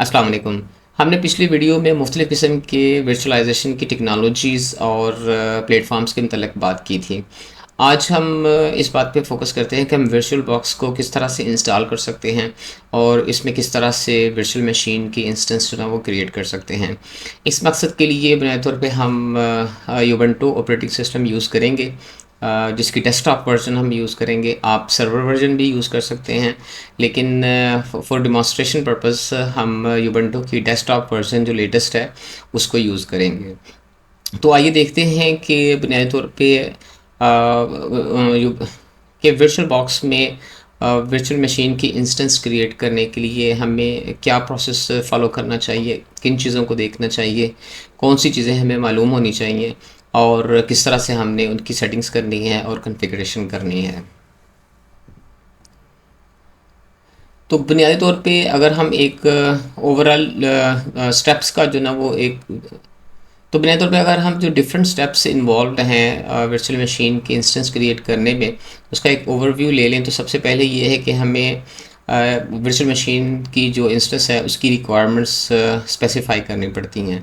अस्सलाम वालेकुम। हमने पिछली वीडियो में मुख्तलिफ़ किस्म के वर्चुअलाइजेशन की टेक्नोलॉजीज़ और प्लेटफॉर्म्स के मतलब बात की थी। आज हम इस बात पे फोकस करते हैं कि हम वर्चुअल बॉक्स को किस तरह से इंस्टॉल कर सकते हैं और इसमें किस तरह से वर्चुअल मशीन की इंस्टेंस जो है वो क्रिएट कर सकते हैं। इस मकसद के लिए बुनियादी तौर पे हम यूबंटू ऑपरेटिंग सिस्टम यूज़ करेंगे, जिसकी डेस्कटॉप वर्जन हम यूज़ करेंगे। आप सर्वर वर्जन भी यूज़ कर सकते हैं, लेकिन फॉर डिमॉन्स्ट्रेशन पर्पस हम यूबंटू की डेस्कटॉप वर्जन जो लेटेस्ट है उसको यूज़ करेंगे। तो आइए देखते हैं कि बुनियादी तौर पे कि वर्चुअल बॉक्स में वर्चुअल मशीन की इंस्टेंस क्रिएट करने के लिए हमें क्या प्रोसेस फॉलो करना चाहिए, किन चीज़ों को देखना चाहिए, कौन सी चीज़ें हमें मालूम होनी चाहिए और किस तरह से हमने उनकी सेटिंग्स करनी है और कॉन्फ़िगरेशन करनी है। तो बुनियादी तौर पे अगर हम एक ओवरऑल स्टेप्स का जो ना वो एक तो बुनियादी तौर पे अगर हम जो डिफरेंट स्टेप्स इन्वॉल्व हैं वर्चुअल मशीन की इंस्टेंस क्रिएट करने में, उसका एक ओवरव्यू ले लें। तो सबसे पहले ये है कि हमें वर्चुअल मशीन की जो इंस्टेंस है उसकी रिक्वायरमेंट्स स्पेसिफाई करनी पड़ती हैं।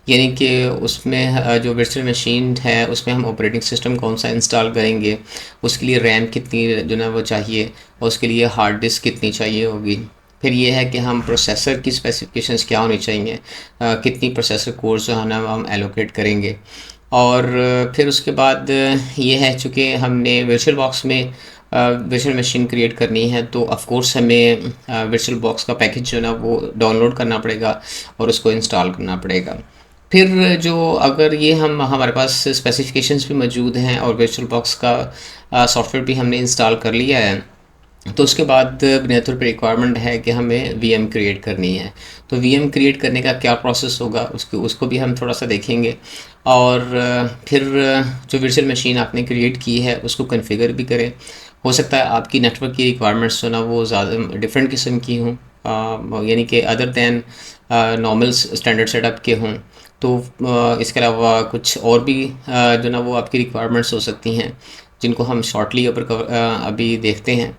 यानी कि उसमें जो वर्चुअल मशीन है उसमें हम ऑपरेटिंग सिस्टम कौन सा इंस्टॉल करेंगे, उसके लिए रैम कितनी जो ना वो चाहिए और उसके लिए हार्ड डिस्क कितनी चाहिए होगी। फिर ये है कि हम प्रोसेसर की स्पेसिफिकेशंस क्या होनी चाहिए, कितनी प्रोसेसर कोर्स जो है ना हम एलोकेट करेंगे। और फिर उसके बाद ये है, चूँकि हमने वर्चुअल बॉक्स में वर्चुअल मशीन क्रिएट करनी है तो ऑफ़ कोर्स हमें वर्चुअल बॉक्स का पैकेज जो है ना वो डाउनलोड करना पड़ेगा और उसको इंस्टॉल करना पड़ेगा। फिर जो अगर ये हम हमारे पास स्पेसिफिकेशंस भी मौजूद हैं और वर्चुअल बॉक्स का सॉफ्टवेयर भी हमने इंस्टॉल कर लिया है, तो उसके बाद बुनियादी तौर पर रिक्वायरमेंट है कि हमें वीएम क्रिएट करनी है। तो वीएम क्रिएट करने का क्या प्रोसेस होगा उसको भी हम थोड़ा सा देखेंगे। और फिर जो वर्चुअल मशीन आपने क्रिएट की है उसको कॉन्फ़िगर भी करें। हो सकता है आपकी नेटवर्क की रिक्वायरमेंट्स जो ना वो ज़्यादा डिफरेंट किस्म की हों, यानी कि other than normal standard setup के हों। तो इसके अलावा कुछ और भी जो ना वो आपकी रिक्वायरमेंट्स हो सकती हैं, जिनको हम शॉर्टली अभी देखते हैं।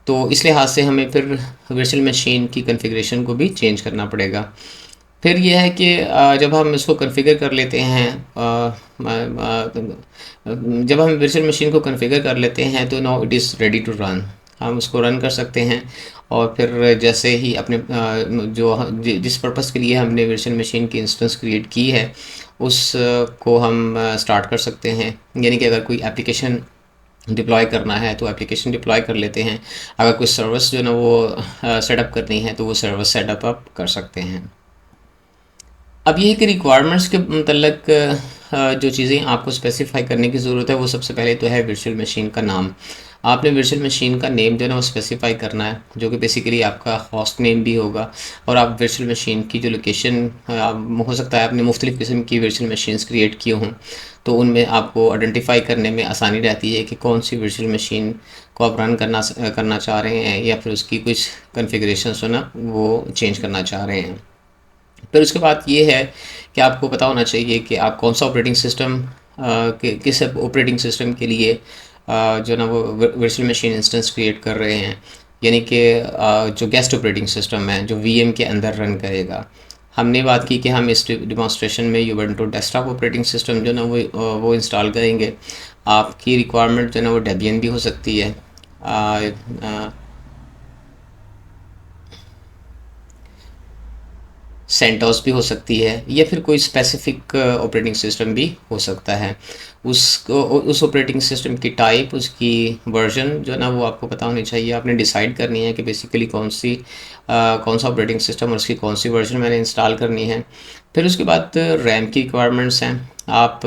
तो इस लिहाज से हमें फिर वर्चुअल मशीन की कॉन्फ़िगरेशन को भी चेंज करना पड़ेगा। फिर यह है कि जब हम इसको कॉन्फ़िगर कर लेते हैं, जब हम वर्चुअल मशीन को कॉन्फ़िगर कर लेते हैं तो now it is ready to run. हम उसको रन कर सकते हैं और फिर जैसे ही अपने जिस पर्पस के लिए हमने वर्चुअल मशीन की इंस्टेंस क्रिएट की है उस को हम स्टार्ट कर सकते हैं। यानी कि अगर कोई एप्लीकेशन डिप्लॉय करना है तो एप्लीकेशन डिप्लॉय कर लेते हैं। अगर कोई सर्विस जो है ना वो सेटअप करनी है तो वो सर्विस सेटअप आप कर सकते हैं। अब ये है कि रिक्वायरमेंट्स के मतलब जो चीज़ें आपको स्पेसिफाई करने की ज़रूरत है वो सबसे पहले तो है वर्चुअल मशीन का नाम। आपने वर्चुअल मशीन का नेम जो है ना वो स्पेसिफाई करना है, जो कि बेसिकली आपका होस्ट नेम भी होगा। और आप वर्चुअल मशीन की जो लोकेशन, हो सकता है आपने मुख्तलिफ़ किस्म की वर्चुअल मशीन्स क्रिएट की हों, तो उनमें आपको आइडेंटिफाई करने में आसानी रहती है कि कौन सी वर्चुअल मशीन को आप रन करना चाह रहे हैं या फिर उसकी कुछ कॉन्फ़िगरेशन जो ना वो चेंज करना चाह रहे हैं। फिर उसके बाद ये है कि आपको पता होना चाहिए कि आप कौन सा ऑपरेटिंग सिस्टम किस ऑपरेटिंग सिस्टम के लिए जो ना वो वर्चुअल मशीन इंस्टेंस क्रिएट कर रहे हैं। यानी कि जो गेस्ट ऑपरेटिंग सिस्टम है जो वीएम के अंदर रन करेगा। हमने बात की कि हम इस डिमॉन्स्ट्रेशन में यूबंटू डेस्कटॉप ऑपरेटिंग सिस्टम जो ना वो इंस्टॉल करेंगे। आपकी रिक्वायरमेंट जो ना वो डेबियन भी हो सकती है, सेंटोस भी हो सकती है, या फिर कोई स्पेसिफिक ऑपरेटिंग सिस्टम भी हो सकता है। उस ऑपरेटिंग सिस्टम की टाइप, उसकी वर्जन जो ना वो आपको पता होनी चाहिए। आपने डिसाइड करनी है कि बेसिकली कौन सा ऑपरेटिंग सिस्टम और उसकी कौन सी वर्जन मैंने इंस्टॉल करनी है। फिर उसके बाद रैम की रिक्वायरमेंट्स हैं। आप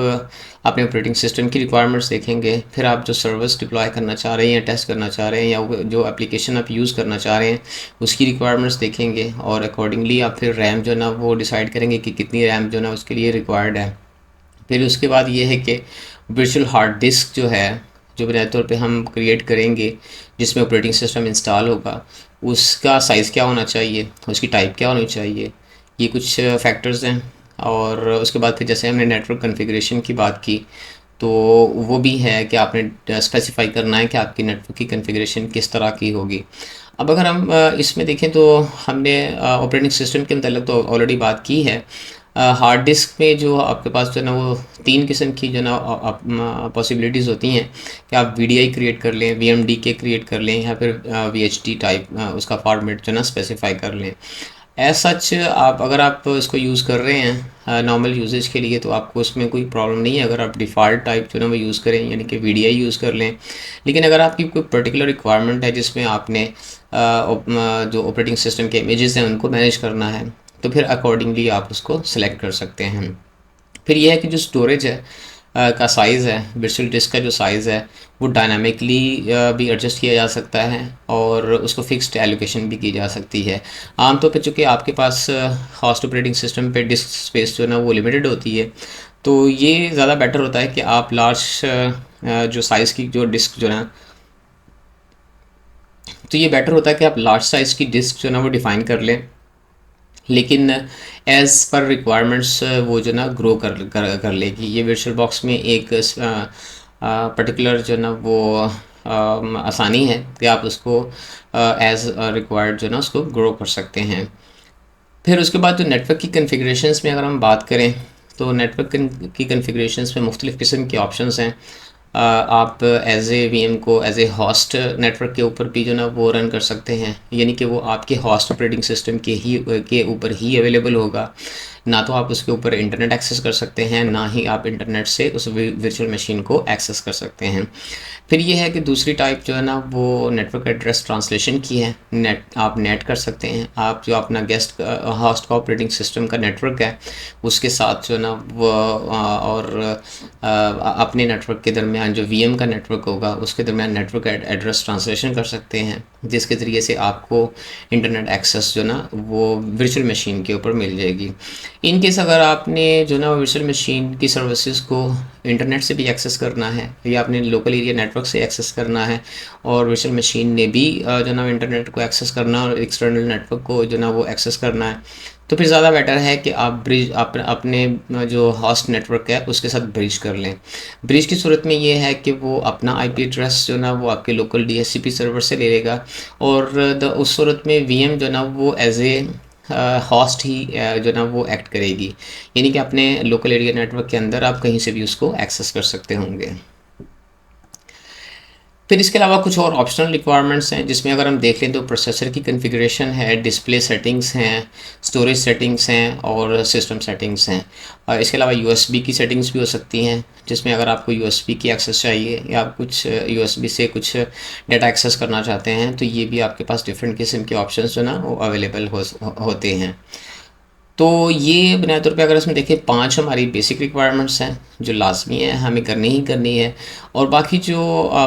अपने ऑपरेटिंग सिस्टम की रिक्वायरमेंट्स देखेंगे, फिर आप जो सर्विस डिप्लॉय करना चाह रहे हैं या टेस्ट करना चाह रहे हैं या जो एप्लीकेशन आप यूज़ करना चाह रहे हैं उसकी रिक्वायरमेंट्स देखेंगे और अकॉर्डिंगली आप फिर रैम जो है ना वो डिसाइड करेंगे कि कितनी रैम जो है ना उसके लिए रिक्वायर्ड है। फिर उसके बाद ये है कि वर्चुअल हार्ड डिस्क जो है, जो बुनियादी तौर पे हम क्रिएट करेंगे जिसमें ऑपरेटिंग सिस्टम इंस्टॉल होगा, उसका साइज़ क्या होना चाहिए, उसकी टाइप क्या होनी चाहिए। ये कुछ फैक्टर्स हैं। और उसके बाद फिर जैसे हमने नेटवर्क कॉन्फ़िगरेशन की बात की, तो वो भी है कि आपने स्पेसिफाई करना है कि आपकी नेटवर्क की कॉन्फ़िगरेशन किस तरह की होगी। अब अगर हम इसमें देखें तो हमने ऑपरेटिंग सिस्टम के मतलब तो ऑलरेडी बात की है। हार्ड डिस्क में जो आपके पास जो है ना वो तीन किस्म की जो ना पॉसिबिलिटीज़ होती हैं कि आप वीडीआई क्रिएट कर लें, वीएमडी के क्रिएट कर लें, या फिर वीएचडी टाइप उसका फॉर्मेट जो ना स्पेसिफाई कर लें। एज सच आप अगर आप इसको यूज़ कर रहे हैं नॉर्मल यूजेज के लिए तो आपको उसमें कोई प्रॉब्लम नहीं है अगर आप डिफ़ॉल्ट टाइप जो है ना वो यूज़ करें, यानी कि वीडीआई यूज़ कर लें। लेकिन अगर आपकी कोई पर्टिकुलर रिक्वायरमेंट है जिसमें आपने जो ऑपरेटिंग सिस्टम के इमेजेस हैं उनको मैनेज करना है, तो फिर अकॉर्डिंगली आप उसको सेलेक्ट कर सकते हैं। फिर यह है कि जो स्टोरेज है का साइज़ है, वर्चुअल डिस्क का जो साइज़ है वो डायनामिकली भी एडजस्ट किया जा सकता है और उसको फिक्स्ड एलोकेशन भी की जा सकती है। आमतौर पे चूँकि आपके पास होस्ट ऑपरेटिंग सिस्टम पे डिस्क स्पेस जो है ना वो लिमिटेड होती है, तो ये ज़्यादा बेटर होता है कि आप लार्ज जो साइज़ की जो डिस्क जो है ना, तो ये बेटर होता है कि आप लार्ज साइज़ की डिस्क जो है ना वो डिफ़ाइन कर लें। लेकिन एज़ पर रिक्वायरमेंट्स वो जो ना ग्रो कर लेगी। ये वर्चुअल बॉक्स में एक पर्टिकुलर जो ना वो आसानी है कि आप उसको एज़ रिक्वायर्ड जो ना उसको ग्रो कर सकते हैं। फिर उसके बाद जो नेटवर्क की कन्फिग्रेशंस में अगर हम बात करें तो नेटवर्क की कन्फिग्रेशंस में मुख्तलिफ़ किस्म के ऑप्शंस हैं। आप एज ए वी एम को एज ए हॉस्ट नेटवर्क के ऊपर भी जो ना वो रन कर सकते हैं, यानी कि वो आपके हॉस्ट ऑपरेटिंग सिस्टम के ऊपर ही अवेलेबल होगा। ना तो आप उसके ऊपर इंटरनेट एक्सेस कर सकते हैं, ना ही आप इंटरनेट से उस वर्चुअल मशीन को एक्सेस कर सकते हैं। फिर ये है कि दूसरी टाइप जो है ना वो नेटवर्क एड्रेस ट्रांसलेशन की है। आप नेट कर सकते हैं, आप जो अपना गेस्ट होस्ट का ऑपरेटिंग सिस्टम का नेटवर्क है उसके साथ जो है ना वो और अपने नेटवर्क के दरमियान जो वीएम का नेटवर्क होगा उसके दरमियान नेटवर्क एड्रेस ट्रांसलेशन कर सकते हैं, जिसके ज़रिए से आपको इंटरनेट एक्सेस जो ना वो वर्चुअल मशीन के ऊपर मिल जाएगी। इन केस अगर आपने जो ना वर्चुअल मशीन की सर्विसेज को इंटरनेट से भी एक्सेस करना है या अपने लोकल एरिया नेटवर्क से एक्सेस करना है और वर्चुअल मशीन ने भी जो ना इंटरनेट को एक्सेस करना और एक्सटर्नल नेटवर्क को जो ना वो एक्सेस करना है, तो फिर ज़्यादा बेटर है कि आप ब्रिज अपने जो होस्ट नेटवर्क है उसके साथ ब्रिज कर लें। ब्रिज की सूरत में ये है कि वो अपना आईपी एड्रेस जो ना वो आपके लोकल डीएचसीपी सर्वर से ले लेगा और उस सूरत में वीएम जो ना वो एज ए हॉस्ट ही जो ना वो एक्ट करेगी, यानी कि अपने लोकल एरिया नेटवर्क के अंदर आप कहीं से भी उसको एक्सेस कर सकते होंगे। फिर इसके अलावा कुछ और ऑप्शनल रिक्वायरमेंट्स हैं जिसमें अगर हम देख लें तो प्रोसेसर की कॉन्फ़िगरेशन है, डिस्प्ले सेटिंग्स हैं, स्टोरेज सेटिंग्स हैं और सिस्टम सेटिंग्स हैं। और इसके अलावा यूएसबी की सेटिंग्स भी हो सकती हैं जिसमें अगर आपको यूएसबी की एक्सेस चाहिए या कुछ यूएसबी से कुछ डाटा एक्सेस करना चाहते हैं तो ये भी आपके पास डिफरेंट किस्म के ऑप्शंस जो ना वो अवेलेबल होते हैं। तो ये बुनियादी तौर पे अगर इसमें देखें 5 हमारी बेसिक रिक्वायरमेंट्स हैं जो लाजमी है हमें करनी ही करनी है, और बाकी जो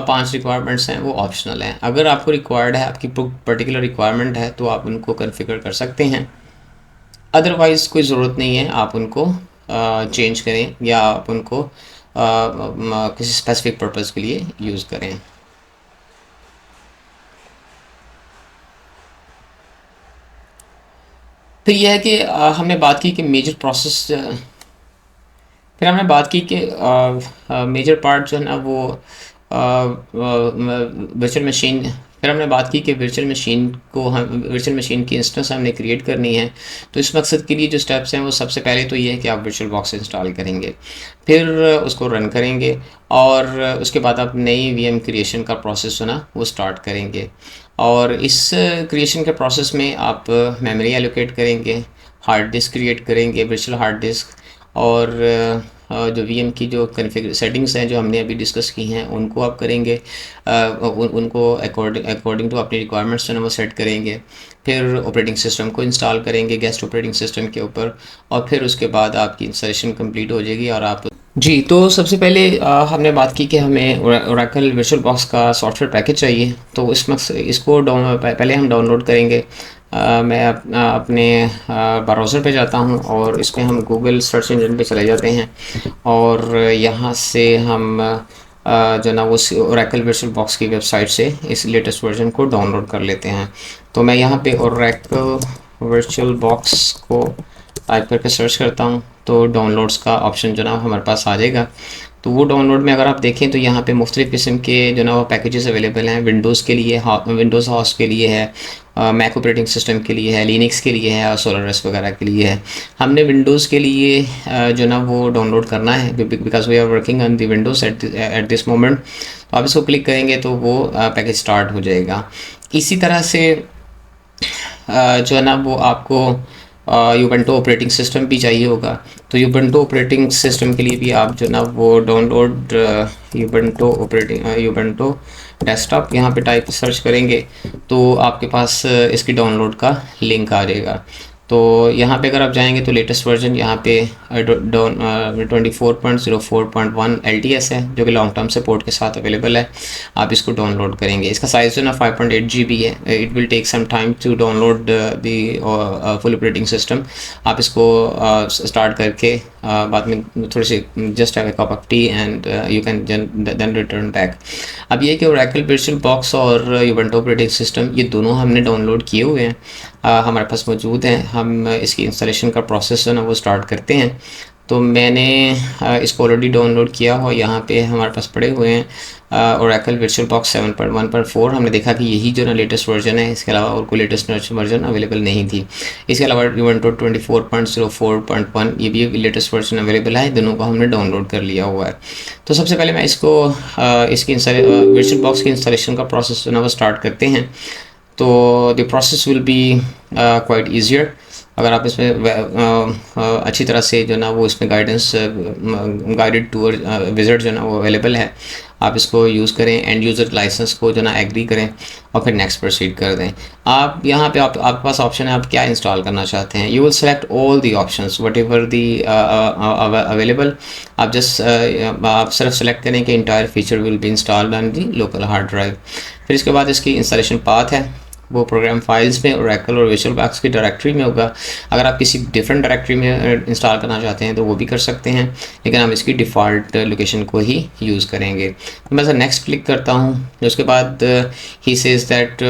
5 रिक्वायरमेंट्स हैं वो ऑप्शनल हैं। अगर आपको रिक्वायर्ड है, आपकी पर्टिकुलर रिक्वायरमेंट है तो आप उनको कॉन्फ़िगर कर सकते हैं, अदरवाइज़ कोई ज़रूरत नहीं है आप उनको चेंज करें या आप उनको किसी स्पेसिफिक पर्पज़ के लिए यूज़ करें। फिर यह है कि हमने बात की कि मेजर प्रोसेस, फिर हमने बात की कि मेजर पार्ट जो है ना वो वर्चुअल मशीन, फिर हमने बात की कि वर्चुअल मशीन को हम वर्चुअल मशीन की इंस्टेंस हमने क्रिएट करनी है। तो इस मकसद के लिए जो स्टेप्स हैं वो सबसे पहले तो ये है कि आप वर्चुअल बॉक्स इंस्टॉल करेंगे, फिर उसको रन करेंगे और उसके बाद आप नई वीएम क्रिएशन का प्रोसेस जो ना वो स्टार्ट करेंगे। और इस क्रिएशन के प्रोसेस में आप मेमोरी एलोकेट करेंगे, हार्ड डिस्क क्रिएट करेंगे, वर्चुअल हार्ड डिस्क, और जो वीएम की जो कॉन्फ़िगर सेटिंग्स हैं जो हमने अभी डिस्कस की हैं उनको आप करेंगे, उनको अकॉर्डिंग टू अपनी रिक्वायरमेंट्स जो है वो सेट करेंगे। फिर ऑपरेटिंग सिस्टम को इंस्टॉल करेंगे गेस्ट ऑपरेटिंग सिस्टम के ऊपर, और फिर उसके बाद आपकी इंस्टॉलेशन कंप्लीट हो जाएगी। और आप जी, तो सबसे पहले हमने बात की कि हमें ओरेकल वर्चुअल बॉक्स का सॉफ्टवेयर पैकेज चाहिए। तो इसको पहले हम डाउनलोड करेंगे। मैं अपने ब्राउज़र पे जाता हूँ और इसमें हम गूगल सर्च इंजन पे चले जाते हैं और यहाँ से हम जो ना वो ओरेकल वर्चुअल बॉक्स की वेबसाइट से इस लेटेस्ट वर्जन को डाउनलोड कर लेते हैं। तो मैं यहाँ पे ओरेकल वर्चुअल बॉक्स को टाइप करके सर्च करता हूँ तो डाउनलोड्स का ऑप्शन जो ना हमारे पास आ जाएगा। तो वो डाउनलोड में अगर आप देखें तो यहाँ पे मुख्तलिफ़ किस्म के जो ना वो पैकेजेस अवेलेबल हैं। विंडोज़ के लिए, विंडोज़ हाउस के लिए है, मैक ऑपरेटिंग सिस्टम के लिए है, लिनक्स के लिए है और सोलारिस वगैरह के लिए है। हमने विंडोज़ के लिए जो ना वो डाउनलोड करना है because we are working on the Windows at this moment. तो आप इसको क्लिक करेंगे तो वो पैकेज स्टार्ट हो जाएगा। इसी तरह से जो है ना वो आपको यूबंटो ऑपरेटिंग सिस्टम भी चाहिए होगा। तो यूबंटो ऑपरेटिंग सिस्टम के लिए भी आप जो ना वो डाउनलोड यूबंटो डेस्कटॉप यहाँ पे टाइप सर्च करेंगे तो आपके पास इसकी डाउनलोड का लिंक आ जाएगा। तो यहाँ पे अगर आप जाएंगे तो लेटेस्ट वर्जन यहाँ पे 24.04.1 LTS है, जो कि लॉन्ग टर्म सपोर्ट के साथ अवेलेबल है। आप इसको डाउनलोड करेंगे। इसका साइज़ जो ना 5.8 GB है। It will take some time to download the full operating system. आप इसको स्टार्ट करके बाद में थोड़ी सी just have a cup of tea and you can then return back. अब ये कि ओरेकल वर्चुअल बॉक्स और यूबंटो ऑपरेटिंग सिस्टम ये दोनों हमने डाउनलोड किए हुए हैं, हमारे पास मौजूद हैं। हम इसकी इंस्टॉलेशन का प्रोसेस जो ना वो स्टार्ट करते हैं। तो मैंने इसको ऑलरेडी डाउनलोड किया और यहाँ पे हमारे पास पड़े हुए हैं ओरेकल वर्चुअल बॉक्स 7.1.4। हमने देखा कि यही जो ना लेटेस्ट वर्जन है, इसके अलावा और कोई लेटेस्ट वर्जन अवेलेबल नहीं थी। इसके अलावा यूबंटो 24.04.1 ये भी लेटेस्ट वर्जन अवेलेबल है। दोनों को हमने डाउनलोड कर लिया हुआ है। तो सबसे पहले मैं इसको इसकी वर्चुअल बॉक्स की इंस्टॉलेशन का प्रोसेस जो ना वो स्टार्ट करते हैं। तो the process will be quite easier अगर आप इसमें अच्छी तरह से जो ना वो इसमें गाइडेंस गाइडेड टूर विजिट जो ना वो अवेलेबल है। आप इसको यूज़ करें, एंड यूज़र लाइसेंस को जो ना एग्री करें और फिर नेक्स्ट प्रोसीड कर दें। आप यहाँ पे आपके पास ऑप्शन है, आप क्या इंस्टॉल करना चाहते हैं। You will select all the options what ever the available. आप जस्ट आप सिर्फ सेलेक्ट करें कि entire feature will be installed on the local hard drive. फिर इसके बाद इसकी इंस्टॉलेशन पाथ है वो प्रोग्राम फाइल्स में ओरेकल और विजुअल बॉक्स की डायरेक्टरी में होगा। अगर आप किसी डिफरेंट डायरेक्टरी में इंस्टॉल करना चाहते हैं तो वो भी कर सकते हैं, लेकिन हम इसकी डिफ़ॉल्ट लोकेशन को ही यूज़ करेंगे। तो मैं नेक्स्ट क्लिक करता हूँ। उसके बाद ही says that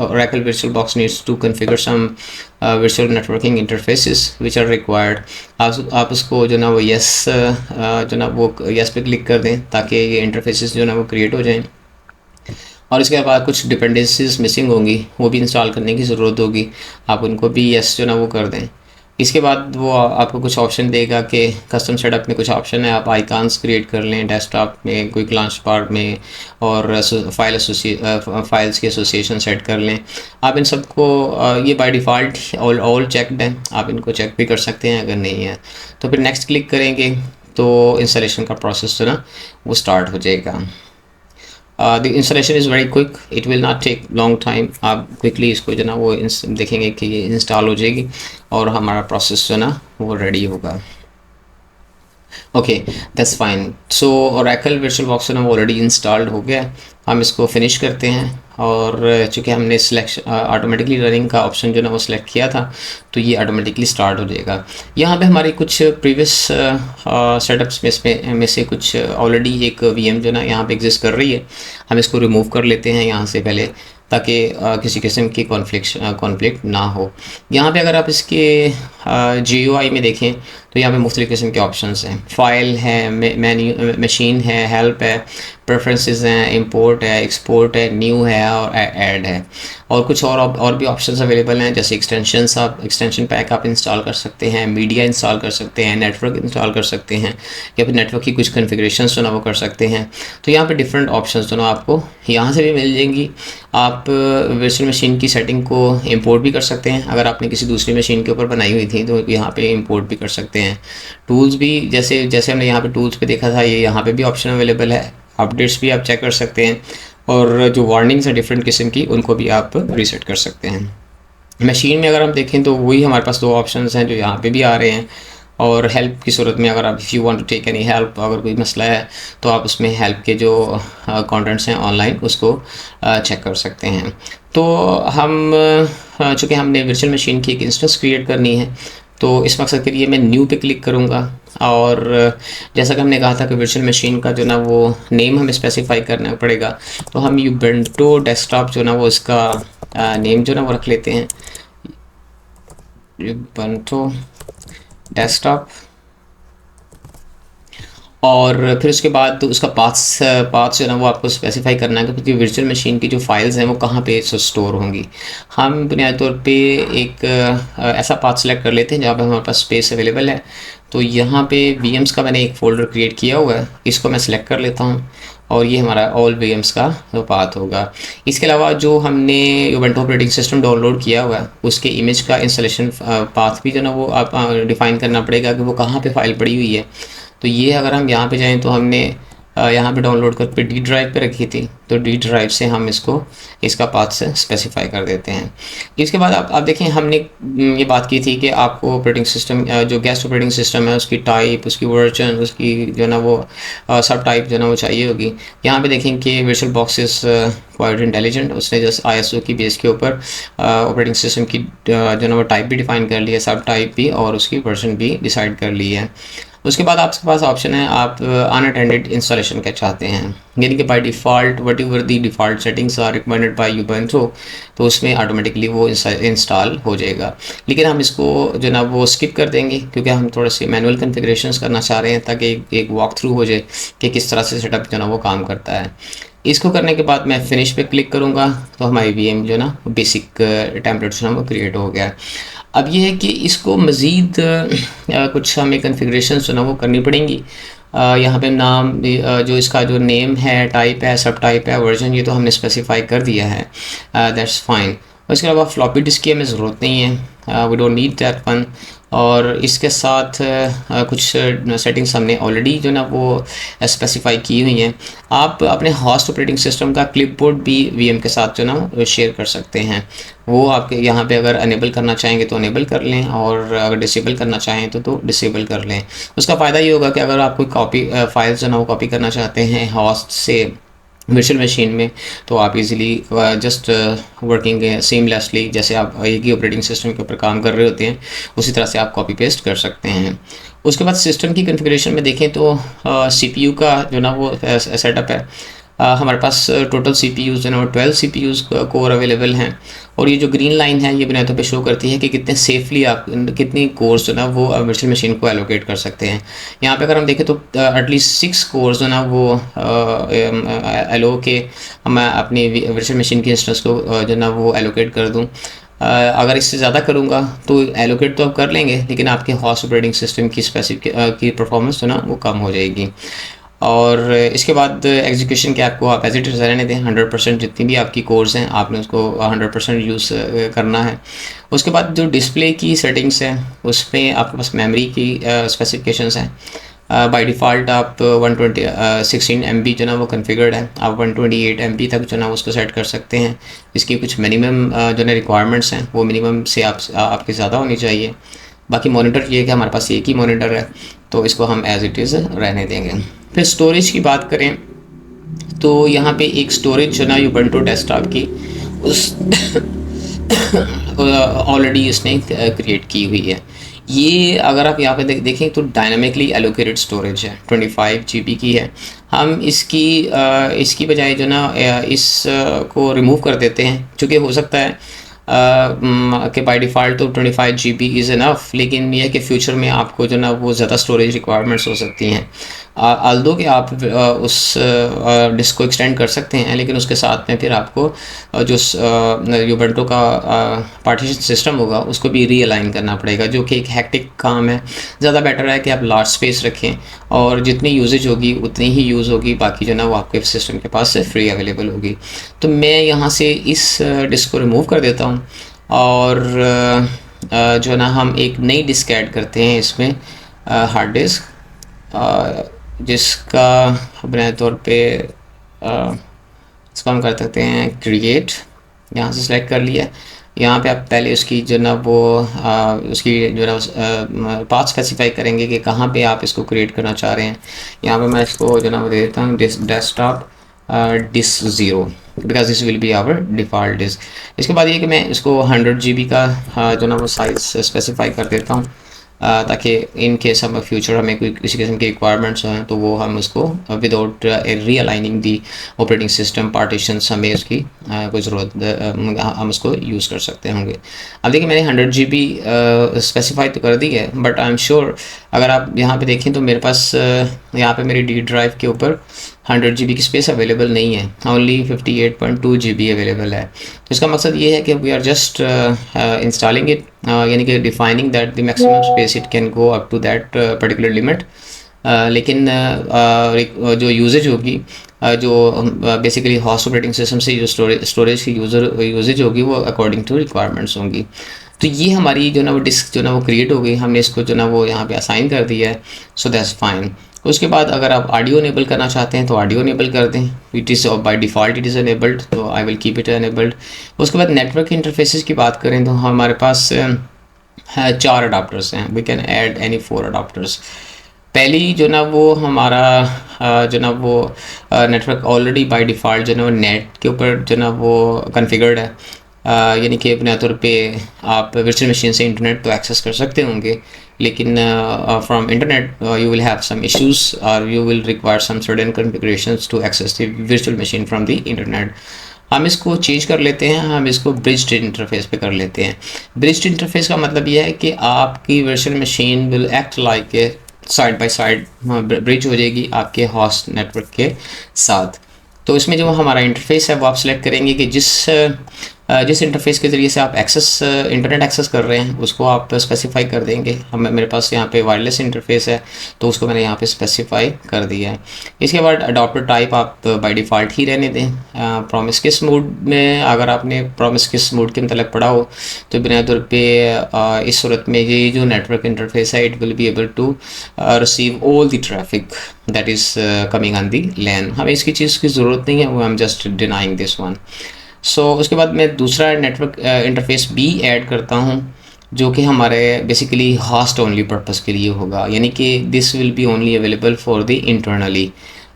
Oracle visual box needs to configure some virtual networking interfaces which are required. आप उसको जो ना वो जो ना वो यस पे क्लिक कर दें ताकि ये इंटरफेसेस जो ना वो क्रिएट हो जाएँ। और इसके बाद कुछ डिपेंडेंसीज मिसिंग होंगी, वो भी इंस्टॉल करने की ज़रूरत होगी। आप उनको भी यस जो ना वो कर दें। इसके बाद वो आपको कुछ ऑप्शन देगा कि कस्टम सेटअप में कुछ ऑप्शन है, आप आइकॉन्स क्रिएट कर लें डेस्कटॉप में, क्विक लॉन्च पार्ट में, और फाइल्स के एसोसिएशन सेट कर लें। आप इन सबको ये बाय डिफ़ॉल्ट ऑल चेकड हैं, आप इनको चेक भी कर सकते हैं अगर नहीं है तो फिर नेक्स्ट क्लिक करेंगे तो इंस्टॉलेशन का प्रोसेस जो ना वो स्टार्ट हो जाएगा। The installation is very quick, it will not take long time. आप क्विकली इसको जो ना वो देखेंगे कि ये इंस्टॉल हो जाएगी और हमारा प्रोसेस जो ना वो रेडी होगा। Okay, that's fine. So Oracle virtual box ना ऑलरेडी इंस्टॉल्ड हो गया। हम इसको फिनिश करते हैं और चूँकि हमने सिलेक्शन ऑटोमेटिकली रनिंग का ऑप्शन जो ना वो सिलेक्ट किया था तो ये ऑटोमेटिकली स्टार्ट हो जाएगा। यहाँ पे हमारी कुछ प्रीवियस सेटअप्स में से कुछ ऑलरेडी एक वीएम जो ना यहाँ पे एग्जिस्ट कर रही है। हम इसको रिमूव कर लेते हैं यहाँ से पहले, ताकि किसी किस्म की कॉन्फ्लिक्ट ना हो। यहाँ पे अगर आप इसके GUI में देखें तो यहाँ पे मुख्तलिफ़ किस्म के ऑप्शंस हैं। फ़ाइल है, मेन्यू, मशीन है, हेल्प है, प्रेफरेंसेस हैं, इंपोर्ट है, एक्सपोर्ट है, न्यू है और ऐड है। और कुछ और भी ऑप्शंस अवेलेबल हैं, जैसे एक्सटेंशंस, आप एक्सटेंशन पैक आप इंस्टॉल कर सकते हैं, मीडिया इंस्टॉल कर सकते हैं, नेटवर्क इंस्टॉल कर सकते हैं, या फिर नेटवर्क की कुछ कॉन्फ़िगरेशंस जो ना वो कर सकते हैं। तो यहाँ पे डिफरेंट ऑप्शंस जो ना आपको यहाँ से भी मिल जाएंगी। आप वर्चुअल मशीन की सेटिंग को इंपोर्ट भी कर सकते हैं, अगर आपने किसी दूसरी मशीन के ऊपर बनाई हुई थी तो यहाँ पे इंपोर्ट भी कर सकते हैं। टूल्स भी जैसे हमने यहाँ पे टूल्स पे देखा था, ये यहाँ पे भी ऑप्शन अवेलेबल है। अपडेट्स भी आप चेक कर सकते हैं, और जो वार्निंग्स हैं डिफरेंट किस्म की उनको भी आप रीसेट कर सकते हैं। मशीन में अगर हम देखें तो वही हमारे पास दो ऑप्शंस हैं जो यहाँ पे भी आ रहे हैं। और हेल्प की सूरत में अगर आप if you want to take any help, अगर कोई मसला है तो आप उसमें हेल्प के जो कंटेंट्स हैं ऑनलाइन उसको चेक कर सकते हैं। तो हम चूँकि हमने वर्चुअल मशीन की एक इंस्टेंस क्रिएट करनी है तो इस मकसद के लिए मैं न्यू पे क्लिक करूँगा। और जैसा कि हमने कहा था कि वर्चुअल मशीन का जो ना वो नेम हमें स्पेसिफाई करना पड़ेगा, तो हम यूबंटो डेस्कटॉप जो ना वो इसका नेम जो ना वो रख लेते हैं, यूबंटो डेस्कटॉप। और फिर उसके बाद तो उसका पाथ्स जो है ना वो आपको स्पेसिफाई करना है कि वर्चुअल मशीन की जो फाइल्स हैं वो कहाँ पे स्टोर होंगी। हम बुनियादी तौर पे एक ऐसा पाथ सेलेक्ट कर लेते हैं जहाँ पे हमारे पास स्पेस अवेलेबल है। तो यहाँ पे वीएम्स का मैंने एक फ़ोल्डर क्रिएट किया हुआ है, इसको मैं सिलेक्ट कर लेता हूँ और ये हमारा ऑल वीएम्स का जो पाथ होगा। इसके अलावा जो हमने उबंटू ऑपरेटिंग सिस्टम डाउनलोड किया हुआ है उसके इमेज का इंस्टॉलेशन पाथ भी जो ना वो आप डिफ़ाइन करना पड़ेगा कि वो कहाँ पे फाइल पड़ी हुई है। तो ये अगर हम यहाँ पे जाएँ तो हमने यहाँ पे डाउनलोड कर पे डी ड्राइव पे रखी थी, तो डी ड्राइव से हम इसका पाथ से स्पेसिफाई कर देते हैं। इसके बाद आप देखें हमने ये बात की थी कि आपको ऑपरेटिंग सिस्टम जो गेस्ट ऑपरेटिंग सिस्टम है उसकी टाइप, उसकी वर्जन, उसकी जो ना वो सब टाइप जो ना वो चाहिए होगी। यहाँ पे देखें कि virtual box is quite intelligent, उसने जस्ट आईएसओ की बेस के ऊपर ऑपरेटिंग सिस्टम की जो ना वो टाइप भी डिफ़ाइन कर ली है, सब टाइप भी, और उसकी वर्जन भी डिसाइड कर ली है। उसके बाद आपके पास ऑप्शन है आप अनअटेंडेड इंस्टॉलेशन का चाहते हैं, यानी कि by default whatever the default settings are recommended by Ubuntu, तो उसमें ऑटोमेटिकली वो इंस्टॉल हो जाएगा। लेकिन हम इसको जो ना वो स्किप कर देंगे क्योंकि हम थोड़े से मैनुअल कन्फिगरेशंस करना चाह रहे हैं ताकि एक वॉक थ्रू हो जाए कि किस तरह से सेटअप जो ना वो काम करता है। इसको करने के बाद मैं फिनिश पे क्लिक करूँगा तो हमारी वीएम जो ना बेसिक टेम्पलेट जो ना वो क्रिएट हो गया। अब ये है कि इसको मज़ीद कुछ हमें कन्फिग्रेशन जो ना वो करनी पड़ेंगी। यहाँ पे नाम जो इसका जो नेम है, टाइप है, सब टाइप है, वर्जन, ये तो हमने स्पेसिफाई कर दिया है, दैट्स फाइन। उसके अलावा फ्लॉपी डिस्क की हमें ज़रूरत नहीं है, we don't need that one. और इसके साथ कुछ सेटिंग्स हमने ऑलरेडी जो ना वो स्पेसिफाई की हुई हैं। आप अपने होस्ट ऑपरेटिंग सिस्टम का क्लिपबोर्ड भी वीएम के साथ जो ना शेयर कर सकते हैं। वो आपके यहाँ पे अगर अनेबल करना चाहेंगे तो अनेबल कर लें, और अगर डिसेबल करना चाहें तो डिसेबल कर लें। उसका फ़ायदा ये होगा कि अगर आप कोई कॉपी फाइल्स जो ना वो कॉपी करना चाहते हैं होस्ट से वर्चुअल मशीन में, तो आप इजीली जस्ट वर्किंग सीमलेसली, जैसे आप एक ही ऑपरेटिंग सिस्टम के ऊपर काम कर रहे होते हैं उसी तरह से आप कॉपी पेस्ट कर सकते हैं। उसके बाद सिस्टम की कॉन्फ़िगरेशन में देखें तो सीपीयू का जो ना वो सेटअप है। हमारे पास टोटल सीपीयूज़ जो है वो 12 सीपीयूज़ कोर अवेलेबल हैं, और ये जो ग्रीन लाइन है ये बुनियादी तौर पे शो करती है कि कितने सेफली आप कितनी कोर्स जो ना वो वर्चुअल मशीन को एलोकेट कर सकते हैं। यहाँ पे अगर हम देखें तो एटलीस्ट 6 कोर्स जो ना वो एलो के मैं अपनी वर्चुअल मशीन की इंस्टेंस को जो ना वो एलोकेट कर दूँ। अगर इससे ज़्यादा करूँगा तो एलोकेट तो आप कर लेंगे, लेकिन आपके होस्ट ऑपरेटिंग सिस्टम की स्पेसिफिक की परफॉर्मेंस जो ना वो कम हो जाएगी। और इसके बाद एग्जीक्यूशन के आपको आप एज इट इज़ रहने दें, 100% जितनी भी आपकी कोर्स हैं आपने उसको 100% यूज़ करना है। उसके बाद जो डिस्प्ले की सेटिंग्स हैं उसमें आपके पास मेमोरी की स्पेसिफिकेशंस हैं। बाय डिफ़ॉल्ट आप 16 MB जो ना वो कॉन्फ़िगर्ड है, आप 128 MB तक जो ना उसको सेट कर सकते हैं। इसकी कुछ मिनिमम जो ना रिक्वायरमेंट्स हैं वो मिनिमम से आपके ज़्यादा होनी चाहिए। बाकी मॉनिटर ये है कि हमारे पास एक ही मॉनिटर है तो इसको हम एज इट इज़ रहने देंगे। फिर स्टोरेज की बात करें तो यहाँ पे एक स्टोरेज जो ना उबंटू डेस्कटॉप की उस ऑलरेडी इसने क्रिएट की हुई है। ये अगर आप यहाँ पे देखें तो डायनामिकली एलोकेटेड स्टोरेज है, 25 GB की है। हम इसकी बजाय जो ना इस को रिमूव कर देते हैं, चूँकि हो सकता है कि बाय डिफ़ॉल्ट तो 25 GB इज़ इनफ, लेकिन यह है कि फ्यूचर में आपको जो ना वो ज़्यादा स्टोरेज रिक्वायरमेंट्स हो सकती हैं। आल्दो कि आप उस डिस्क को एक्सटेंड कर सकते हैं, लेकिन उसके साथ में फिर आपको जो उबंटू का पार्टीशन सिस्टम होगा उसको भी रीअलाइन करना पड़ेगा, जो कि एक हैक्टिक काम है। ज़्यादा बेटर है कि आप लार्ज स्पेस रखें और जितनी यूजेज होगी उतनी ही यूज़ होगी, बाकी जो ना वो आपके सिस्टम के पास से फ्री अवेलेबल होगी। तो मैं यहाँ से इस डिस्क को रिमूव कर देता हूँ और जो ना हम एक नई डिस्क ऐड करते हैं इसमें, हार्ड डिस्क, जिसका बुनियादी तौर पे इसको हम कर सकते हैं क्रिएट। यहाँ से सिलेक्ट कर लिया। यहाँ पे आप पहले उसकी जो ना वो उसकी जो ना पाथ स्पेसिफाई करेंगे कि कहाँ पे आप इसको क्रिएट करना चाह रहे हैं। यहाँ पे मैं इसको जो ना वो दे देता हूँ desktop disk 0, because this will be our default disk. इसके बाद ये कि मैं इसको 100 GB का जो ना वो साइज़ स्पेसिफाई कर देता हूँ, ताकि इन केस हम फ्यूचर हमें कोई किसी किस्म की रिक्वायरमेंट्स हैं तो वो हम उसको without realigning the operating system partitions हमें उसकी कोई ज़रूरत हम उसको यूज़ कर सकते होंगे। अब देखिए मैंने 100 GB स्पेसिफाई तो कर दी है, बट आई एम श्योर अगर आप यहाँ पे देखें तो मेरे पास यहाँ पे मेरी डी ड्राइव के ऊपर 100 GB की स्पेस अवेलेबल नहीं है, ओनली 58.2 GB अवेलेबल है। तो इसका मकसद ये है कि we are just installing it, यानी कि defining that the maximum space it can go up to that particular limit. लेकिन जो यूजेज होगी, जो बेसिकली होस्ट ऑपरेटिंग सिस्टम से जो स्टोरेज की यूजेज होगी वो अकॉर्डिंग टू रिक्वायरमेंट्स होंगी। तो ये हमारी जो ना वो डिस्क जो ना वो क्रिएट हो गई, हमने इसको जो ना वो यहाँ पे असाइन कर दिया है, सो दैट्स फाइन। उसके बाद अगर आप ऑडियो इनेबल करना चाहते हैं तो ऑडियो इनेबल कर दें, it is by default it is enabled, तो I will keep it enabled. उसके बाद नेटवर्क इंटरफेसेस की बात करें तो हमारे पास है 4 अडाप्टर्स हैं, we can add any 4 adapters. पहली जो ना वो हमारा जो ना वो नेटवर्क ऑलरेडी बाय डिफ़ॉल्ट जो ना वो नेट के ऊपर जो ना वो कॉन्फ़िगर्ड है, यानी कि बुनियादी तौर पे आप वर्चुअल मशीन से इंटरनेट तो एक्सेस कर सकते होंगे, लेकिन from internet you will have some issues और you will require some certain configurations to access the virtual machine from the internet. हम इसको चेंज कर लेते हैं, हम इसको ब्रिज्ड इंटरफेस पे कर लेते हैं। ब्रिज्ड इंटरफेस का मतलब ये है कि आपकी virtual machine will act like a side by side bridge हो जाएगी आपके होस्ट नेटवर्क के साथ। तो इसमें जो हमारा इंटरफेस है वो आप सेलेक्ट करेंगे कि जिस इंटरफेस के ज़रिए से आप इंटरनेट एक्सेस कर रहे हैं उसको आप स्पेसिफाई कर देंगे। हम मेरे पास यहाँ पे वायरलेस इंटरफेस है तो उसको मैंने यहाँ पे स्पेसिफाई कर दिया है। इसके बाद अडॉप्टर टाइप आप बाय डिफ़ॉल्ट ही रहने दें। प्रॉमिस किस मोड में अगर आपने प्रॉमिस किस मोड के मतलब पढ़ा हो तो बुनियादी तौर पे इस सूरत में ये जो नेटवर्क इंटरफेस है it will be able to receive all the traffic that is coming on the LAN. हमें इसकी चीज़ की ज़रूरत नहीं है, वो I am just denying this one. So उसके बाद मैं दूसरा नेटवर्क इंटरफेस भी ऐड करता हूँ जो कि हमारे बेसिकली होस्ट ओनली पर्पस के लिए होगा, यानी कि this will B only available for the internally,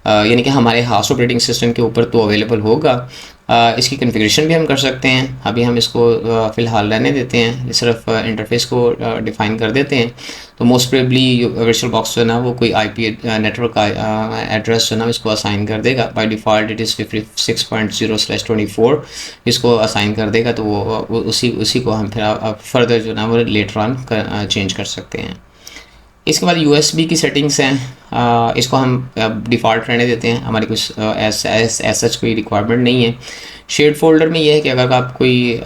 यानी कि हमारे होस्ट ऑपरेटिंग सिस्टम के ऊपर तो अवेलेबल होगा। इसकी कॉन्फ़िगरेशन भी हम कर सकते हैं, अभी हम इसको फ़िलहाल रहने देते हैं, सिर्फ इंटरफेस को डिफ़ाइन कर देते हैं। तो मोस्ट प्रोबेबली वर्चुअल बॉक्स जो है ना वो कोई आईपी नेटवर्क का एड्रेस जो है ना इसको असाइन कर देगा। बाय डिफ़ॉल्ट इट इज़ 56.0/24 इसको असाइन कर देगा, तो वो उसी को हम फिर फर्दर जो ना वो लेटर ऑन चेंज कर सकते हैं। इसके बाद USB की सेटिंग्स हैं, इसको हम डिफ़ॉल्ट रहने देते हैं, हमारी कुछ सच कोई रिक्वायरमेंट नहीं है। शेयर्ड फोल्डर में ये है कि अगर आप कोई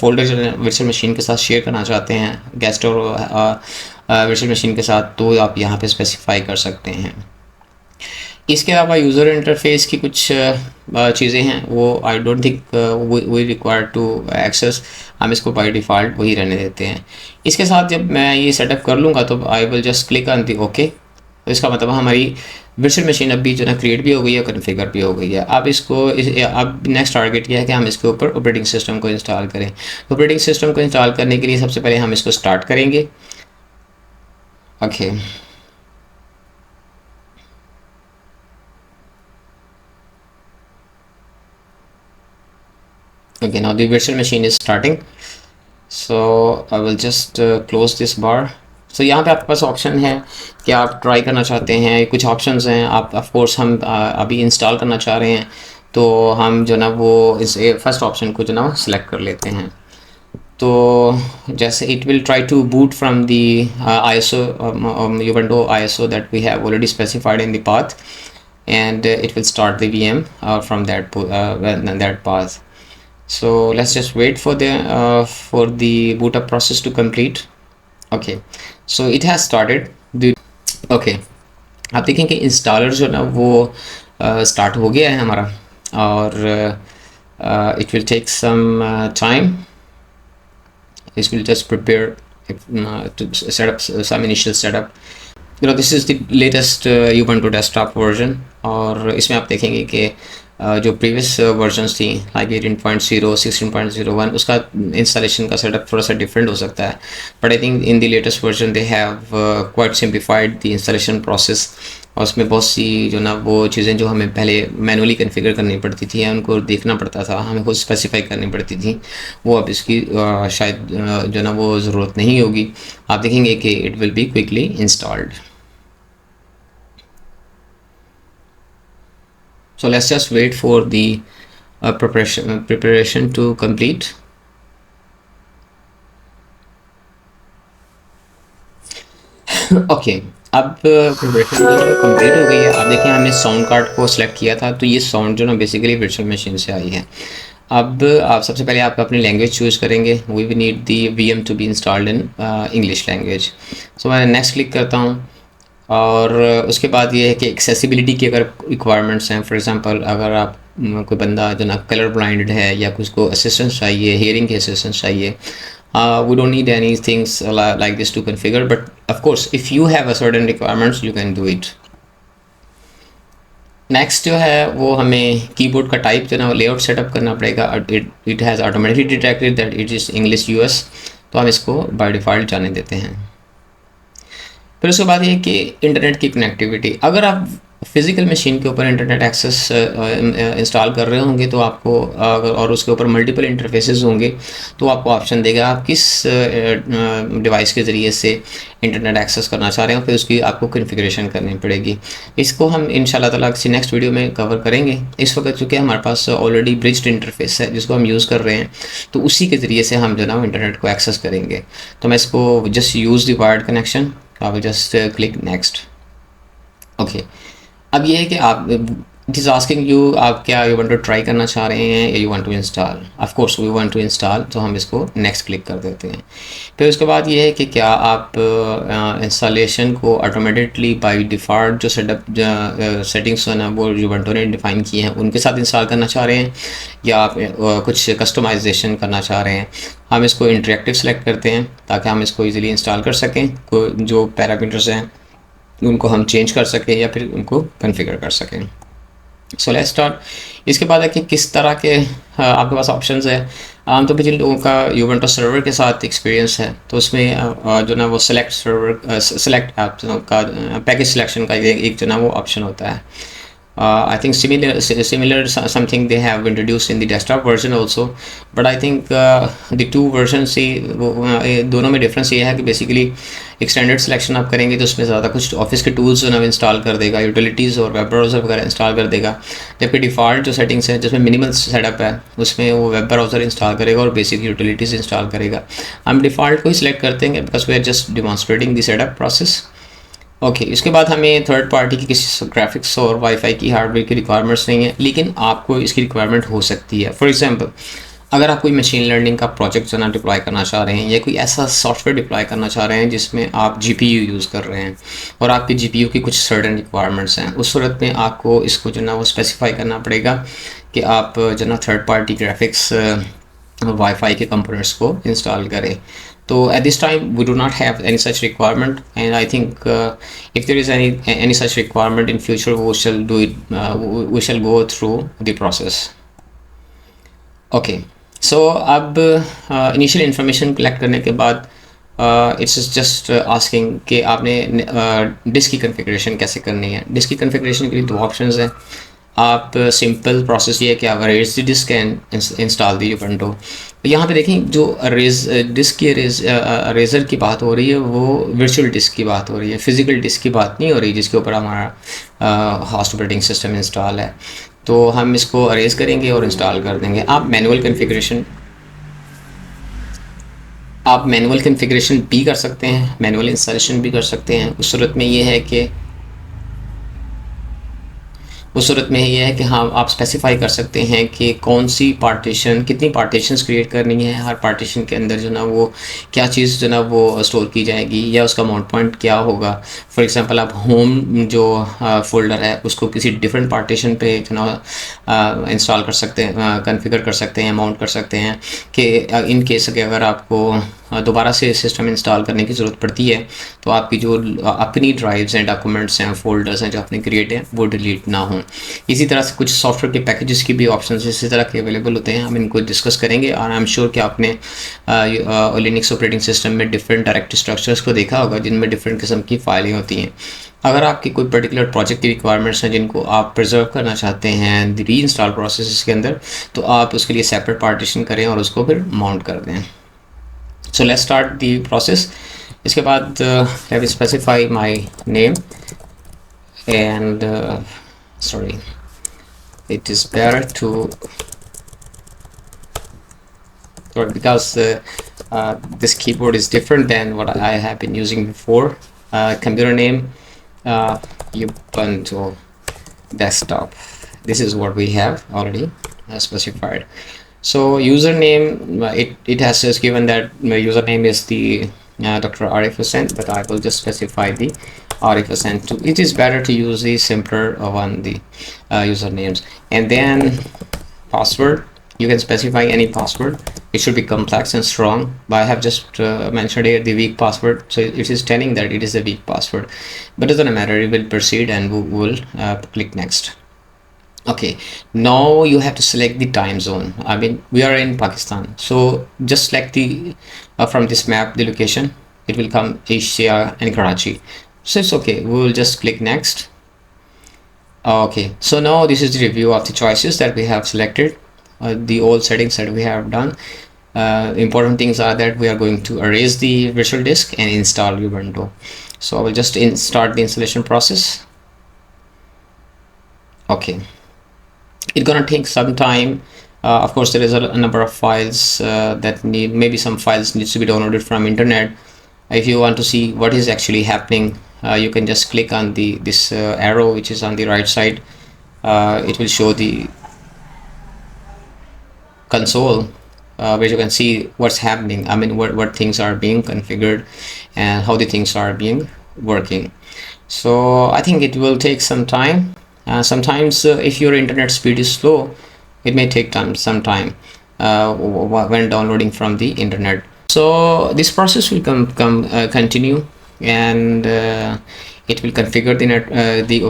फोल्डर जो वर्चुअल मशीन के साथ शेयर करना चाहते हैं गेस्ट और वर्चुअल मशीन के साथ, तो आप यहाँ पे स्पेसिफाई कर सकते हैं। इसके अलावा यूज़र इंटरफेस की कुछ चीज़ें हैं वो I don't think we require to access, हम इसको बाय डिफ़ॉल्ट वही रहने देते हैं। इसके साथ जब मैं ये सेटअप कर लूँगा तो I will just click on the okay. तो इसका मतलब हमारी वर्चुअल मशीन अभी जो ना क्रिएट भी हो गई है, कॉन्फ़िगर भी हो गई है। अब अब नेक्स्ट टारगेट ये है कि हम इसके ऊपर ऑपरेटिंग सिस्टम को इंस्टॉल करें। तो ऑपरेटिंग सिस्टम को इंस्टॉल करने के लिए सबसे पहले हम इसको स्टार्ट करेंगे। Okay Okay, now the virtual machine is starting. So I will just close this bar. So यहाँ पे आपके पास ऑप्शन है कि आप ट्राई करना चाहते हैं, कुछ ऑप्शंस हैं। आप ऑफ कोर्स हम अभी इंस्टॉल करना चाह रहे हैं तो हम जो ना वो इस फर्स्ट ऑप्शन को जो ना सेलेक्ट कर लेते हैं। तो जैसे it will try to boot from the ISO Ubuntu ISO that we have already specified in the path and it will start the VM from that path. So let's just wait for the boot up process to complete. Okay, so it has started. Okay, आप देखें कि installer जो ना वो start हो गया है हमारा, और it will take some time. This will just prepare to set up some initial setup. This is the latest Ubuntu desktop version, और इसमें आप देखेंगे कि जो प्रीवियस वर्जन्स थी लाइक 18.0 16.01 उसका इंस्टॉलेशन का सेटअप थोड़ा सा डिफरेंट हो सकता है, but I think in the latest version they have quite simplified the installation process. और उसमें बहुत सी जो ना वो चीज़ें जो हमें पहले मैनुअली कॉन्फ़िगर करनी पड़ती थी, उनको देखना पड़ता था, हमें खुद स्पेसिफाई करनी पड़ती थी, वो अब इसकी शायद जो ना वो ज़रूरत नहीं होगी। आप देखेंगे कि it will B quickly installed. So let's just wait for the preparation to complete. Okay, अब प्रिपरेशन जो है कंप्लीट हो गई है। अब देखिए हमने साउंड कार्ड को सिलेक्ट किया था, तो ये साउंड जो ना बेसिकली वर्चुअल मशीन से आई है। अब आप सबसे पहले आप अपनी लैंग्वेज चूज़ करेंगे। We will need the VM to be installed in English language. So मैं नेक्स्ट क्लिक करता हूँ। और उसके बाद ये है कि एक्सेसिबिलिटी की अगर रिक्वायरमेंट्स हैं, फॉर एग्जांपल अगर आप कोई बंदा जो ना कलर ब्लाइंडेड है या कुछ को असिस्टेंस चाहिए, हियरिंग के असिस्टेंस चाहिए, we don't need any things like this to configure, but of course if you have a certain requirements you can do it. Next जो है वो हमें कीबोर्ड का टाइप जो है ना लेआउट सेटअप करना पड़ेगा। It has automatically detected that it is English US, तो हम इसको बाय डिफ़ॉल्ट जाने देते हैं। फिर उसके बाद ये कि इंटरनेट की कनेक्टिविटी, अगर आप फिज़िकल मशीन के ऊपर इंटरनेट एक्सेस इंस्टॉल कर रहे होंगे तो आपको और उसके ऊपर मल्टीपल इंटरफेसेस होंगे तो आपको ऑप्शन देगा आप किस डिवाइस के ज़रिए से इंटरनेट एक्सेस करना चाह रहे हो, फिर उसकी आपको कॉन्फ़िगरेशन करनी पड़ेगी। इसको हम इंशाल्लाह ताला किसी नेक्स्ट वीडियो में कवर करेंगे। इस वक्त चूँकि हमारे पास ऑलरेडी ब्रिज्ड इंटरफेस है जिसको हम यूज़ कर रहे हैं, तो उसी के ज़रिए से हम जो ना इंटरनेट को एक्सेस करेंगे। तो मैं इसको just use the wired connection, I will just click next. Okay, अब ये है कि आप इट इज़ आस्किंग यू आप क्या यू वांट टू ट्राई करना चाह रहे हैं या you want to install. Of course we want to install, तो हम इसको नेक्स्ट क्लिक कर देते हैं। फिर उसके बाद ये है कि क्या आप इंस्टॉलेशन को ऑटोमेटिकली बाय डिफ़ॉल्ट जो सेटिंग्स है ना वो यूवेंटो ने डिफ़ाइन किए हैं उनके साथ इंस्टॉल करना चाह रहे हैं या आप कुछ कस्टमाइजेशन करना चाह रहे हैं। हम इसको इंटरेक्टिव सेलेक्ट करते हैं ताकि हम इसको ईज़िली इंस्टॉल कर सकें। कोई जो पैरामीटर्स हैं उनको हम चेंज कर सकें या फिर उनको कॉन्फ़िगर कर सकें। So let's start. इसके बाद है कि किस तरह के आपके पास ऑप्शंस है। आमतौर पर जिन लोगों का यूवेंटो सर्वर के साथ एक्सपीरियंस है तो उसमें जो ना वो सेलेक्ट ऐप का पैकेज सिलेक्शन का एक जो ना वो ऑप्शन होता है। I think similar something they have introduced in the desktop version also, but I think the two versions से दोनों में डिफरेंस ये है कि बेसिकली एक्सटेंडेड सिलेक्शन आप करेंगे तो उसमें ज़्यादा कुछ ऑफिस के टूल्स जो ना इंस्टॉल कर देगा, यूटिलिटीज़ और वेब ब्राउज़र वगैरह इंस्टॉल कर देगा। जबकि डिफ़ॉल्ट जो सेटिंग्स है जिसमें मिनिमल सेटअप है उसमें वो वेब ब्राउज़र इंस्टॉल करेगा और बेसिक यूटिलिटीज़ इंस्टॉल करेगा। हम डिफ़ॉल्ट को ही सिलेक्ट करते हैं because we are just demonstrating the setup process. Okay, इसके बाद हमें थर्ड पार्टी की किसी ग्राफिक्स और वाईफाई की हार्डवेयर की रिक्वायरमेंट्स नहीं है, लेकिन आपको इसकी रिक्वायरमेंट हो सकती है। फॉर एग्जांपल अगर आप कोई मशीन लर्निंग का प्रोजेक्ट जो ना डिप्लॉय करना चाह रहे हैं या कोई ऐसा सॉफ्टवेयर डिप्लॉय करना चाह रहे हैं जिसमें आप जीपीयू यूज़ कर रहे हैं और आपकी जीपीयू की कुछ सर्टेन रिक्वायरमेंट्स हैं, उस सूरत में आपको इसको जो ना वो स्पेसिफाई करना पड़ेगा कि आप जो ना थर्ड पार्टी ग्राफिक्स वाईफाई के कंपोनेंट्स को इंस्टॉल करें। So at this time we do not have any such requirement, and I think if there is any such requirement in future we shall do it, we shall go through the process. Okay, so अब initial information collect करने के बाद it's just asking कि आपने disc की configuration कैसे करनी है। डिस्क की कन्फिग्रेशन के लिए दो ऑप्शंस हैं। आप सिंपल प्रोसेस ये है कि आप erase the disk and install the Ubuntu. यहाँ पे देखें जो डिस्क की अरेजर की बात हो रही है वो वर्चुअल डिस्क की बात हो रही है, फिज़िकल डिस्क की बात नहीं हो रही जिसके ऊपर हमारा होस्ट ऑपरेटिंग सिस्टम इंस्टॉल है। तो हम इसको अरेज करेंगे और इंस्टॉल कर देंगे। आप मैनुअल कन्फिग्रेशन भी कर सकते हैं, मैनुअल इंस्टॉलेशन भी कर सकते हैं। उस सूरत में ये है कि हाँ आप स्पेसिफाई कर सकते हैं कि कौन सी पार्टीशन, कितनी पार्टीशंस क्रिएट करनी है, हर पार्टीशन के अंदर जो ना वो क्या चीज़ जो ना वो स्टोर की जाएगी या उसका माउंट पॉइंट क्या होगा। फॉर एग्जांपल आप होम जो फोल्डर है उसको किसी डिफरेंट पार्टीशन पे जो ना इंस्टॉल कर सकते हैं, कॉन्फ़िगर कर सकते हैं, माउंट कर सकते हैं कि इन केस कि अगर आपको दोबारा से सिस्टम इंस्टॉल करने की ज़रूरत पड़ती है तो आपकी जो अपनी ड्राइव्स हैं, डॉक्यूमेंट्स हैं, फोल्डर्स हैं जो आपने क्रिएट हैं वो डिलीट ना हों। इसी तरह से कुछ सॉफ्टवेयर के पैकेजेस की भी ऑप्शंस इसी तरह के अवेलेबल होते हैं, हम इनको डिस्कस करेंगे। और आई एम श्योर कि आपने लिनक्स ऑपरेटिंग सिस्टम में डिफरेंट डायरेक्टरी स्ट्रक्चर्स को देखा होगा जिनमें डिफरेंट किस्म की फाइलें होती हैं। अगर आपकी कोई पर्टिकुलर प्रोजेक्ट की रिक्वायरमेंट्स हैं जिनको आप प्रिजर्व करना चाहते हैं री इंस्टॉल प्रोसेस के अंदर, तो आप उसके लिए सेपरेट पार्टीशन करें और उसको फिर माउंट कर दें। So let's start the process. इसके बाद let me specify my name and sorry, it is better to because this keyboard is different than what I have been using before. computer name, Ubuntu desktop. This is what we have already specified. So username, it has just given that my username is the Dr. Arif Hussain, but I will just specify the Arif Hussain too. It is better to use the simpler one, the usernames. And then password, you can specify any password. It should be complex and strong, but I have just mentioned here the weak password, so it is telling that it is a weak password, but it doesn't matter. It will proceed and we will click next. Okay, now you have to select the time zone. I mean, we are in Pakistan, so just select the from this map the location. It will come Asia and Karachi, so it's okay. We will just click next. Okay, so now this is the review of the choices that we have selected, the old settings that we have done. Important things are that we are going to erase the virtual disk and install Ubuntu. So I will just start the installation process. Okay, it's gonna take some time. Of course, there is a number of files that need, maybe some files needs to be downloaded from internet. If you want to see what is actually happening, you can just click on this arrow which is on the right side. It will show the console where you can see what's happening. I mean, what things are being configured and how the things are being working. So I think it will take some time. Sometimes if your internet speed is slow, it may take some time when downloading from the internet. So this process will continue, and it will configure the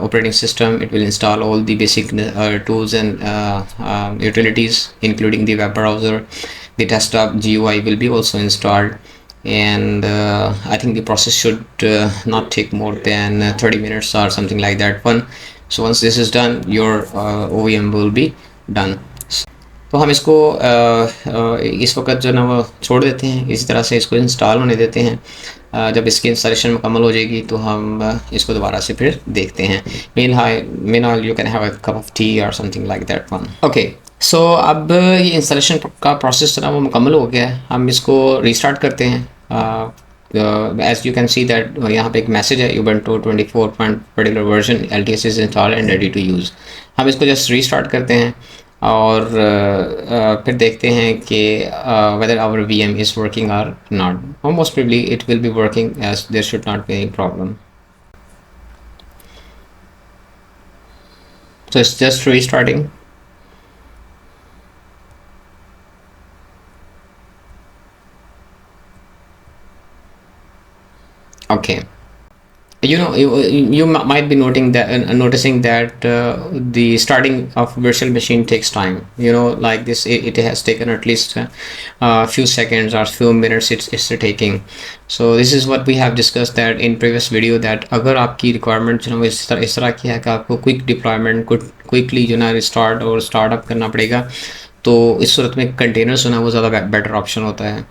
operating system. It will install all the basic tools and utilities, including the web browser. The desktop GUI will be also installed, and I think the process should not take more than 30 minutes or something like that one. So once this is done, your OEM will be done. तो हम इसको इस वक्त जो ना वो छोड़ देते हैं, इसी तरह से इसको इंस्टॉल होने देते हैं। जब इसकी इंस्टॉलेशन मुकम्मल हो जाएगी तो हम इसको दोबारा से फिर देखते हैं। Meanwhile you can have a cup of tea और something like that one. Okay, so अब ये इंस्टॉलेशन का प्रोसेस जो ना वो मुकम्मल हो गया है। हम इसको रीस्टार्ट करते हैं। As you can see that यहाँ पे एक मैसेज है, Ubuntu 24 particular version LTS is installed and ready to use। हम इसको जस्ट रीस्टार्ट करते हैं और फिर देखते हैं कि whether our VM is working or not. Most probably it will be working, as there should not be any problem. So it's just restarting. Okay, you know, you might be noticing that the starting of virtual machine takes time. You know, like this, it has taken at least a few seconds or few minutes it's taking. So this is what we have discussed that in previous video, that अगर आपकी requirement जो है इस तरह की है कि आपको quick deployment quickly जो ना restart और startup करना पड़ेगा, तो इस सूरत में containers जो ना वो ज़्यादा better option होता है।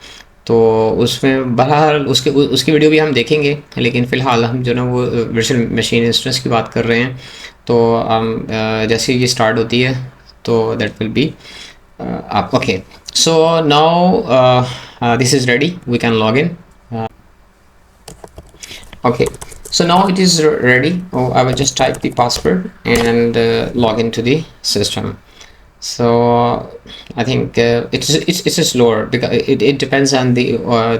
तो उसमें बहरहाल उसकी वीडियो भी हम देखेंगे, लेकिन फ़िलहाल हम जो ना वो वर्चुअल मशीन इंस्टेंस की बात कर रहे हैं। तो जैसे ये स्टार्ट होती है तो that will be up. Okay, so now this is ready, we can log in. Okay, so now it is ready. I will just type the password and log into the system. So I think it's slower because it depends on the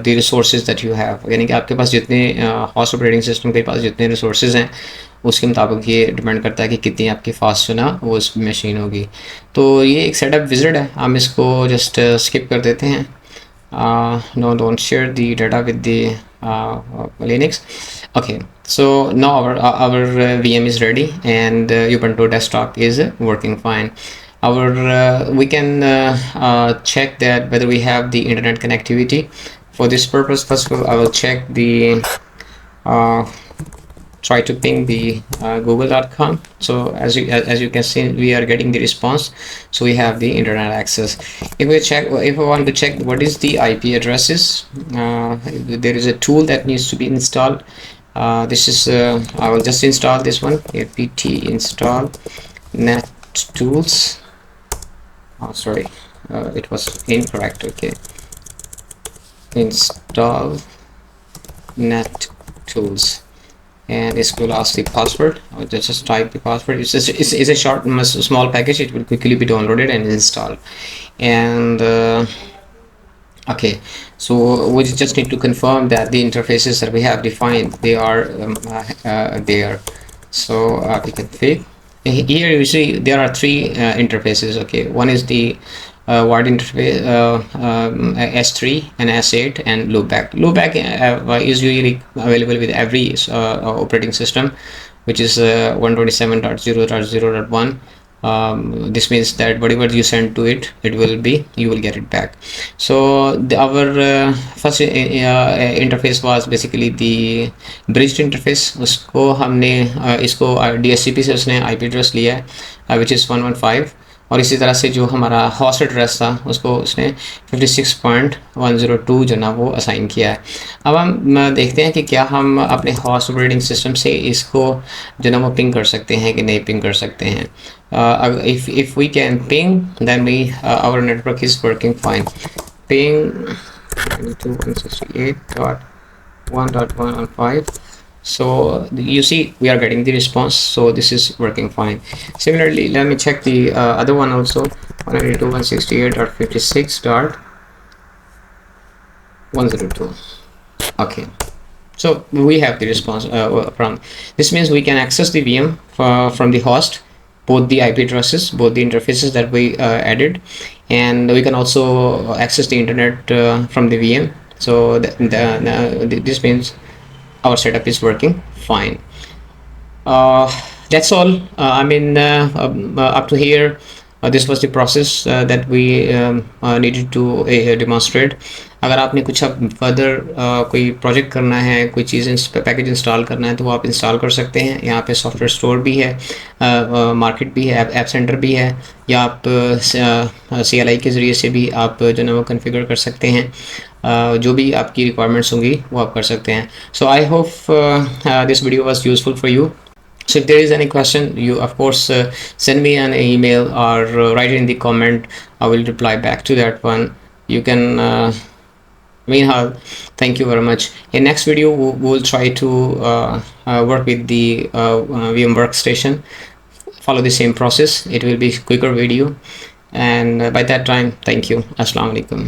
resources that you have. यानी कि आपके पास जितने host operating system के पास जितने resources हैं, उसके मुताबिक ये डिपेंड करता है कि कितनी आपकी फास्ट जो ना वो उस मशीन होगी। तो ये एक सेटअप विजिट है, हम इसको जस्ट स्किप कर देते हैं। No, don't share the data with the Linux. Okay, so now our VM is ready and Ubuntu desktop is working fine. We can check that whether we have the internet connectivity. For this purpose, first of all, I will check the try to ping the google.com. so as you can see, we are getting the response, so we have the internet access. If we want to check what is the IP addresses, there is a tool that needs to be installed. This is I will just install this one, apt install net tools. Sorry, it was incorrect. Okay, install net tools, and this will ask the password. I'll just type the password. It's a short small package. It will quickly be downloaded and installed. And okay, so we just need to confirm that the interfaces that we have defined, they are there. So we can fig here. You see there are three interfaces. Okay, one is the wide interface, S3 and S8, and loopback. Loopback is usually available with every operating system, which is 127.0.0.1. This means that whatever you send to it, you will get it back. So our first interface was basically the bridged interface. उसको हमने इसको DHCP से उसने IP address लिया है, which is 115, और इसी तरह से जो हमारा होस्ट एड्रेस था उसको उसने 56.102 जो ना वो असाइन किया है। अब हम देखते हैं कि क्या हम अपने होस्ट ऑपरेटिंग सिस्टम से इसको जो ना वो पिंग कर सकते हैं कि नहीं पिंग कर सकते हैं। if we can ping, then our network is working fine. Ping 168.1.115. So you see we are getting the response, so this is working fine. Similarly, let me check the other one also, 192.168.56.102. okay, so we have the response from this. Means we can access the VM from the host, both the IP addresses, both the interfaces that we added, and we can also access the internet from the VM. So this means our setup is working fine. That's all. I mean, up to here, this was the process that we needed to demonstrate. अगर आपने कुछ अब further कोई project करना है, कोई चीज़ package install करना है, तो वो आप इंस्टॉल कर सकते हैं। यहाँ पे सॉफ्टवेयर स्टोर भी है, मार्केट भी है, ऐप सेंटर भी है, या आप CLI के ज़रिए से भी आप जो ना वो कन्फिगर कर सकते हैं। जो भी आपकी रिक्वायरमेंट्स होंगी वो आप कर सकते हैं। So I hope this video was useful for you. So if there is any question, you of course send me an email or write it in the comment. I will reply back to that one. You can meanwhile, thank you very much. In next video we will try to work with the VM workstation. Follow the same process. It will be quicker video, and by that time, thank you. Assalamu alaikum.